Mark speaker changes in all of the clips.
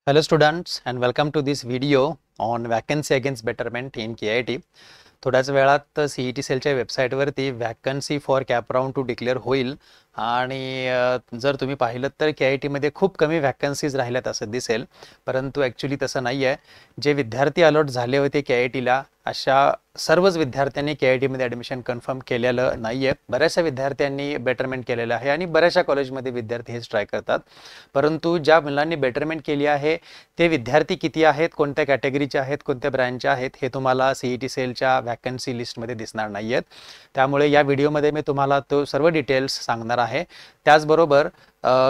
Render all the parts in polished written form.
Speaker 1: Hello students and welcome to this video on vacancy against betterment in KIT. थोड्याच वेळात CET सेलच्या वेबसाईटवरती vacancy for CAP round 2 declare होईल आणि जर तुम्ही पाहिलं तर KIT मध्ये खूप कमी वॅकन्सीज राहिल्यात असं दिसेल, परंतु ॲक्च्युली तसं नाही आहे. जे विद्यार्थी अलॉट झाले होते KITला अशा सर्वच विद्यार्थ्यांनी KIT मध्ये ॲडमिशन कन्फर्म केलेलं नाही आहे. बऱ्याचशा विद्यार्थ्यांनी बेटरमेंट केलेलं आहे आणि बऱ्याचशा कॉलेजमध्ये विद्यार्थी हेच ट्राय करतात, परंतु ज्या मुलांनी बेटरमेंट केली आहे ते विद्यार्थी किती आहेत, कोणत्या कॅटेगरीचे आहेत, कोणत्या ब्रँचचे आहेत हे तुम्हाला CET सेलच्या वॅकन्सी लिस्टमध्ये दिसणार नाही आहेत. त्यामुळे या व्हिडिओमध्ये मी तुम्हाला तो सर्व डिटेल्स सांगणार आहे. त्याचबरोबर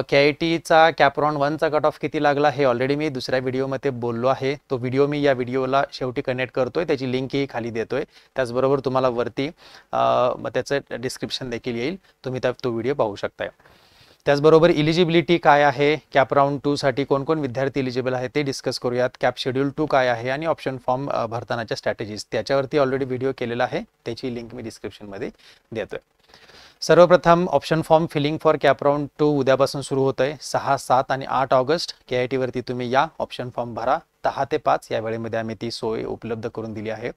Speaker 1: KITचा कॅप राऊंड 1चा कट ऑफ किती लागला हे ऑलरेडी मी दुसऱ्या व्हिडिओमध्ये बोललो आहे. तो व्हिडिओ मी या व्हिडिओला शेवटी कनेक्ट करतोय, त्याची लिंकही खाली देतोय. त्याचबरोबर तुम्हाला वरती त्याचं डिस्क्रिप्शन देखील येईल, तुम्ही तो व्हिडिओ पाहू शकताय. त्याचबरोबर इलिजिबिलिटी काय आहे, कॅप राऊंड 2 साठी कोण कोण विद्यार्थी इलिजिबल आहे ते डिस्कस करूयात. कॅप शेड्यूल 2 काय आहे आणि ऑप्शन फॉर्म भरतानाच्या स्ट्रॅटेजीज त्याच्यावरती ऑलरेडी व्हिडिओ केलेला आहे, त्याची लिंक मी डिस्क्रिप्शनमध्ये देतोय. सर्वप्रथम option form filling for CAP round 2 उद्यापासून सुरू होत आहे. 6, 7 आणि 8 ऑगस्ट KIT वरती तुम्ही या ऑप्शन फॉर्म भरा. 10 ते 5 या वेळेमध्ये आम्ही ती सोय उपलब्ध करून दिली आहे.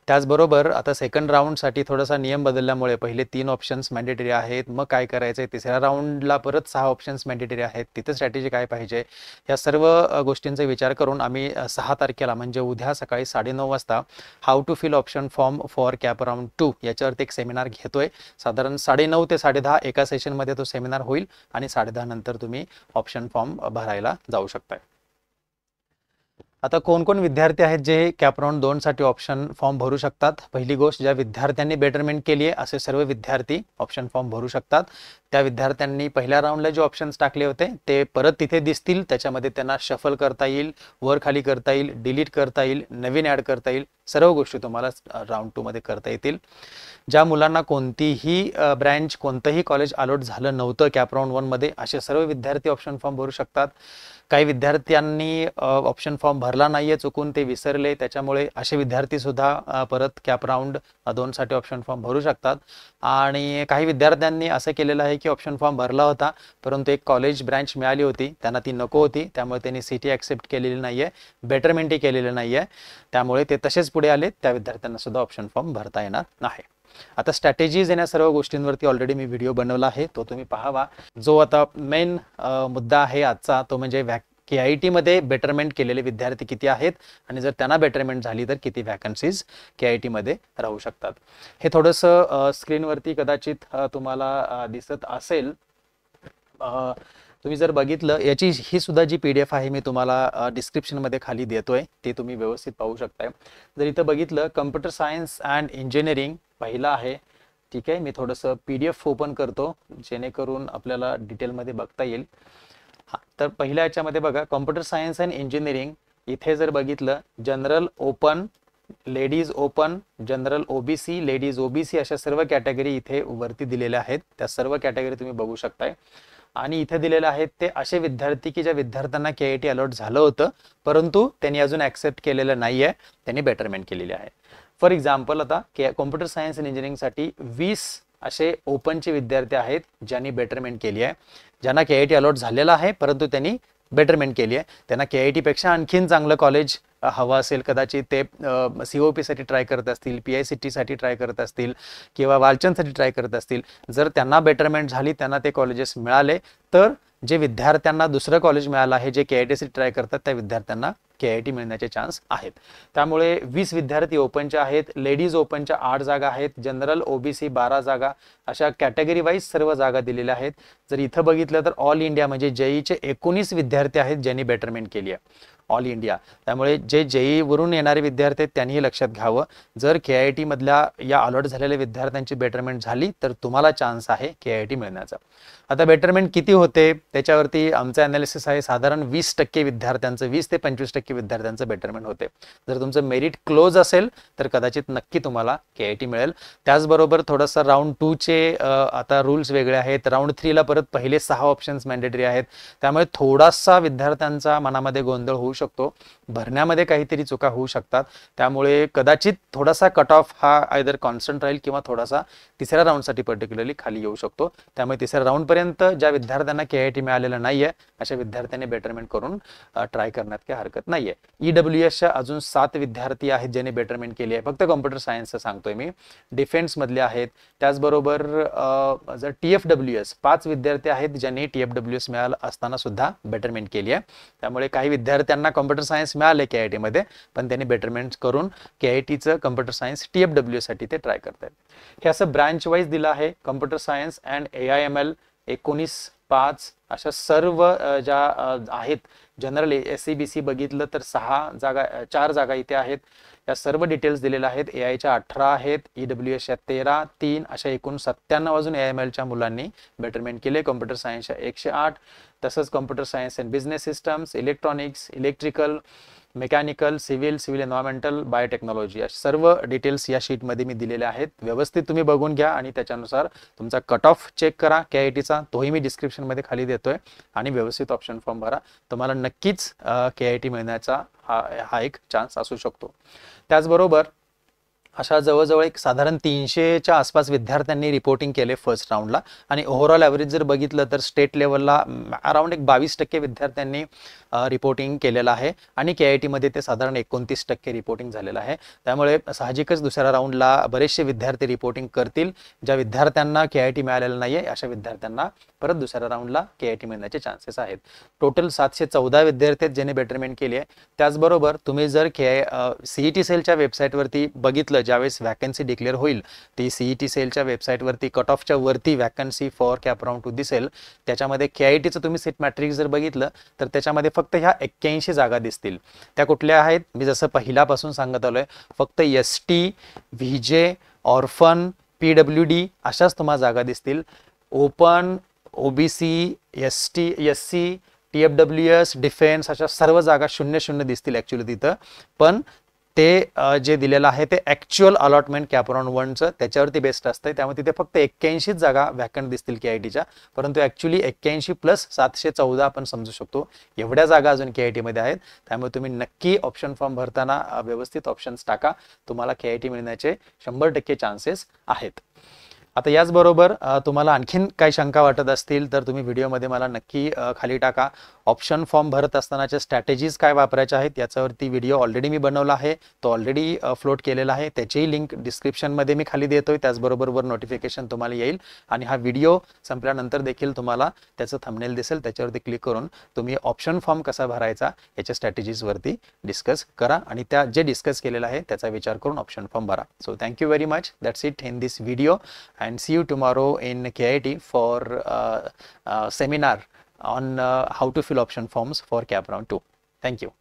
Speaker 1: त्याचबरोबर आता सेकंड राऊंडसाठी थोडासा नियम बदलल्यामुळे पहिले 3 ऑप्शन्स मॅन्डेटरी आहेत. मग काय करायचं आहे, तिसऱ्या राऊंडला परत 6 ऑप्शन्स मॅन्डेटरी आहेत. तिथे स्ट्रॅटेजी काय पाहिजे, या सर्व गोष्टींचा विचार करून आम्ही 6 तारखेला म्हणजे उद्या सकाळी 9:30 वाजता how to fill option form for CAP round 2 याच्यावरती एक सेमिनार घेतोय. साधारण 9:30 ते 10:30 एका सेशनमध्ये तो सेमिनार होईल आणि 10:30 नंतर तुम्ही ऑप्शन फॉर्म भरायला जाऊ शकताय. आता कोण कोण विद्यार्थी आहेत जे कॅप राऊंड 2 साठी ऑप्शन फॉर्म भरू शकतात. पहिली गोष्ट, ज्या विद्यार्थ्यांनी बेटरमेंट केली आहे असे सर्व विद्यार्थी ऑप्शन फॉर्म भरू शकतात. त्या विद्यार्थ्यांनी पहिल्या राऊंडला जे ऑप्शन्स टाकले होते ते परत तिथे दिसतील. त्याच्यामध्ये त्यांना शफल करता येईल, वर खाली करता येईल, डिलीट करता येईल, नवीन ॲड करता येईल. सर्व गोष्टी तुम्हाला राऊंड 2 मध्ये करता येतील. ज्या मुलांना कोणतीही ब्रँच कोणतंही कॉलेज अलॉट झालं नव्हतं कॅप राऊंड 1 मध्ये असे सर्व विद्यार्थी ऑप्शन फॉर्म भरू शकतात. काही विद्यार्थ्यांनी ऑप्शन फॉर्म भरला नाहीये, चुकून ते विसरले, त्याच्यामुळे असे विद्यार्थी सुद्धा परत कॅप राऊंड 2 साठी ऑप्शन फॉर्म भरू शकतात. आणि काही विद्यार्थ्यांनी असं केलेलं आहे की ऑप्शन फॉर्म भरला होता परंतु एक कॉलेज ब्रँच मिळाली होती, त्यांना ती नको होती, त्यामुळे त्यांनी CT ॲक्सेप्ट केलेली नाहीये, बेटरमेंटही केलेलं नाहीये, त्यामुळे ते तसेच पुढे आले. त्या विद्यार्थ्यांना सुद्धा ऑप्शन फॉर्म भरता येणार नाही. आता स्ट्रॅटेजीज या सर्व गोष्टींवरती ऑलरेडी मी व्हिडिओ बनवला आहे, तो तुम्ही पाहावा. जो आता मेन मुद्दा आहे आजचा तो म्हणजे KIT मध्ये बेटरमेंट केलेले विद्यार्थी किती आहेत आणि जर त्यांना बेटरमेंट झाली तर किती वॅकन्सीज KIT मध्ये राहू शकतात. हे थोडंसं स्क्रीनवरती कदाचित तुम्हाला दिसत असेल. तुम्ही जर बघितलं, याची ही सुद्धा जी PDF आहे मी तुम्हाला डिस्क्रिप्शनमध्ये खाली देतोय, ते तुम्ही व्यवस्थित पाहू शकताय. जर इथं बघितलं, कम्प्युटर सायन्स अँड इंजिनिअरिंग पहिला आहे. ठीक आहे, मी थोडंसं PDF ओपन करतो जेणेकरून आपल्याला डिटेलमध्ये बघता येईल. तर पहिल्या याच्यामध्ये बघा, कॉम्प्युटर सायन्स अँड इंजिनिअरिंग. इथे जर बघितलं, general open, ladies open, general OBC, ladies OBC अशा सर्व कॅटेगरी इथे वरती दिलेल्या आहेत. त्या सर्व कॅटेगरी तुम्ही बघू शकताय. आणि इथे दिलेले आहेत ते असे विद्यार्थी की ज्या विद्यार्थ्यांना KIT अलॉट झालं होतं परंतु त्यांनी अजून ॲक्सेप्ट केलेलं नाहीये, त्यांनी बेटरमेंट केलेली आहे. फॉर एक्झाम्पल, आता कॉम्प्युटर सायन्स अँड इंजिनिअरिंगसाठी 20 असे ओपनचे विद्यार्थी आहेत ज्यांनी बेटरमेंट केली आहे. ज्यांना KIT अलॉट झालेला आहे परंतु त्यांनी बेटरमेंट केली आहे. त्यांना KIT पेक्षा आणखीन चांगलं कॉलेज हवं असेल, कदाचित ते COP साठी ट्राय करत असतील, PICT साठी ट्राय करत असतील किंवा वालचंदसाठी ट्राय करत असतील. जर त्यांना बेटरमेंट झाली, त्यांना ते कॉलेजेस मिळाले, तर जे विद्यार्थ्यांना दुसरं कॉलेज मिळालं आहे जे KIT साठी ट्राय करतात त्या विद्यार्थ्यांना KIT मिळण्याचे चान्स आहेत. त्यामुळे 20 विद्यार्थी ओपनच्या आहेत. लेडीज ओपनच्या 8 जागा आहेत, जनरल OBC 12 जागा, अशा कॅटेगरी वाईज सर्व जागा दिलेल्या आहेत. जर इथं बघितलं तर ऑल इंडिया म्हणजे JEEचे 19 विद्यार्थी आहेत ज्यांनी बेटरमेंट केली आहे, ऑल इंडिया. त्यामुळे जे JEE वरून येणारे विद्यार्थी आहेत त्यांनीही लक्षात घ्यावं, जर KIT मधल्या या अलॉट झालेल्या विद्यार्थ्यांची बेटरमेंट झाली तर तुम्हाला चान्स आहे KIT मिळण्याचा. आता बेटरमेंट किती होते त्याच्यावरती आमचं ॲनालिसिस आहे. साधारण 20% विद्यार्थ्यांचं, 20 ते 25% टक्के विद्यार्थ्यांचं बेटरमेंट होते. जर तुमचं मेरिट क्लोज असेल तर कदाचित नक्की तुम्हाला KIT मिळेल. त्याचबरोबर थोडंसं राऊंड 2चे आता रूल्स वेगळे आहेत. राऊंड 3ला परत पहिले 6 ऑप्शन्स मॅन्डेटरी आहेत. त्यामुळे थोडासा विद्यार्थ्यांचा मनामध्ये गोंधळ होऊ शकतो, भरण्यामध्ये काहीतरी चुका होऊ शकतात. त्यामुळे कदाचित थोडासा कट ऑफ हा आयदर कॉन्स्टंट राहील किंवा थोडासा तिसऱ्या राऊंडसाठी पर्टिक्युलरली खाली येऊ शकतो. त्यामुळे तिसऱ्या राऊंडपर्यंत ज्या विद्यार्थ्यांना KIT मिळालेलं नाहीये अशा विद्यार्थ्यांनी बेटरमेंट करून ट्राय करण्यात काही हरकत नाहीये. EWSच्या अजून 7 विद्यार्थी आहेत ज्यांनी बेटरमेंट केली आहे. फक्त कॉम्प्युटर सायन्सचं सांगतोय मी. डिफेन्स मधले आहेत. त्याचबरोबर जर TFWS 5 विद्यार्थी आहेत ज्यांनी TFWS मिळालं असताना सुद्धा बेटरमेंट केली आहे. त्यामुळे काही विद्यार्थ्यांना कॉम्प्युटर सायन्स मिळाले KIT मध्ये, पण त्यांनी बेटरमेंट करून KITचं कॉम्प्युटर सायन्स TFWS साठी ते ट्राय करतायत. हे असं ब्रांच वाईज दिलं आहे. कॉम्प्युटर सायन्स अँड AIML 19/5 अशा सर्व ज्या आहेत. जनरल SCBC बघितलं तर 4 जागा इथे आहेत. या सर्व डिटेल्स दिलेल्या आहेत. AIच्या 18 आहेत, EWSच्या 13, 3 अशा एकूण 97 अजून AIMLच्या मुलांनी बेटरमेंट केले. कॉम्प्युटर सायन्सच्या 108, तसंच computer science and business systems, electronics, electrical, mechanical, civil environmental, biotechnology या सर्व डिटेल्स या शीटमध्ये मी दिलेल्या आहेत. व्यवस्थित तुम्ही बघून घ्या आणि त्याच्यानुसार तुमचा कट ऑफ चेक करा KITचा. तोही मी डिस्क्रिप्शनमध्ये खाली देतोय आणि व्यवस्थित ऑप्शन फॉर्म भरा. तुम्हाला नक्कीच KIT मिळण्याचा हा एक चान्स असू शकतो. त्याचबरोबर अशा जवळजवळ एक साधारण 300च्या आसपास विद्यार्थ्यांनी रिपोर्टिंग केले फर्स्ट राऊंडला आणि ओव्हरऑल ॲव्हरेज जर बघितलं तर स्टेट लेवलला अराउंड एक 22% विद्यार्थ्यांनी रिपोर्टिंग केलेलं आहे आणि KIT मध्ये ते साधारण 29% रिपोर्टिंग झालेलं आहे. त्यामुळे साहजिकच दुसऱ्या राऊंडला बरेचसे विद्यार्थी रिपोर्टिंग करतील. ज्या विद्यार्थ्यांना KIT मिळालेलं नाहीये अशा विद्यार्थ्यांना परत दुसऱ्या राऊंडला KIT मिळण्याचे चान्सेस आहेत. टोटल 714 विद्यार्थी आहेत ज्यांनी बेटरमेंट केली आहे. त्याचबरोबर तुम्ही जर CET सेलच्या वेबसाईटवरती बघितलं, ज्यावेळेस वॅकन्सी डिक्लेअर होईल ती CET सेलच्या वेबसाईटवरती कट ऑफच्या वरती वॅकन्सी फॉर कॅप राऊंड 2 दिसेल. त्याच्यामध्ये KITचं तुम्ही सीट मॅट्रिक्स जर बघितलं तर त्याच्यामध्ये फक्त ह्या 81 जागा दिसतील. त्या कुठल्या आहेत? मी जसं पहिल्यापासून सांगत आलोय, फक्त ST, VJ, ऑर्फन, PWD अशाच तुम्हाला जागा दिसतील. Open, OBC, ST, SC, TFWS, defence अशा सर्व जागा 0-0 दिसतील ॲक्च्युली तिथं. पण ते जे दिलेलं आहे ते ॲक्च्युअल अलॉटमेंट कॅप राऊंड 1चं त्याच्यावरती बेस्ड असतं. त्यामुळे तिथे फक्त 81 जागा वॅकंट दिसतील KITच्या, परंतु ॲक्च्युली 81 प्लस 714 आपण समजू शकतो एवढ्या जागा अजून KIT मध्ये आहेत. त्यामुळे तुम्ही नक्की ऑप्शन फॉर्म भरताना व्यवस्थित ऑप्शन्स टाका. तुम्हाला KIT मिळण्याचे 100% चान्सेस आहेत. आता याचबरोबर तुम्हाला आणखीन काही शंका वाटत असतील तर तुम्ही व्हिडिओमध्ये मला नक्की खाली टाका. ऑप्शन फॉर्म भरत असतानाच्या स्ट्रॅटेजीज काय वापरायच्या आहेत याच्यावरती व्हिडिओ ऑलरेडी मी बनवला आहे. तो ऑलरेडी अपलोड केलेला आहे. त्याचीही लिंक डिस्क्रिप्शनमध्ये मी खाली देतोय. त्याचबरोबर वर नोटिफिकेशन तुम्हाला येईल आणि हा व्हिडिओ संपल्यानंतर देखील तुम्हाला त्याचं थंबनेल दिसेल. त्याच्यावरती क्लिक करून तुम्ही ऑप्शन फॉर्म कसा भरायचा याच्या स्ट्रॅटेजीजवरती डिस्कस करा आणि त्या जे डिस्कस केलेलं आहे त्याचा विचार करून ऑप्शन फॉर्म भरा. So thank you very much. That's it in this video and see you tomorrow in KIT for seminar on how to fill option forms for CAP round 2. Thank you.